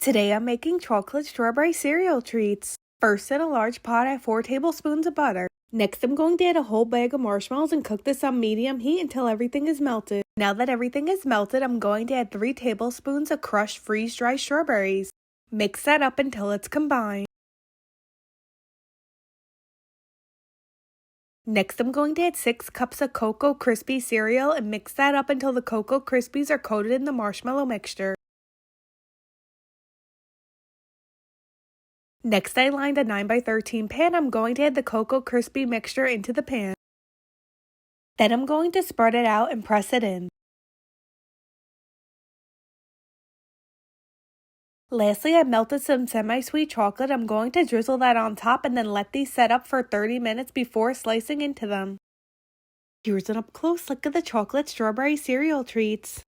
Today I'm making chocolate strawberry cereal treats. First, in a large pot, I have 4 tablespoons of butter. Next, I'm going to add a whole bag of marshmallows and cook this on medium heat until everything is melted. Now that everything is melted, I'm going to add 3 tablespoons of crushed freeze-dried strawberries. Mix that up until it's combined. Next, I'm going to add 6 cups of Cocoa Krispies cereal and mix that up until the Cocoa Krispies are coated in the marshmallow mixture. Next, I lined a 9x13 pan. I'm going to add the Cocoa Krispie mixture into the pan. Then I'm going to spread it out and press it in. Lastly, I melted some semi-sweet chocolate. I'm going to drizzle that on top and then let these set up for 30 minutes before slicing into them. Here's an up-close look at the chocolate strawberry cereal treats.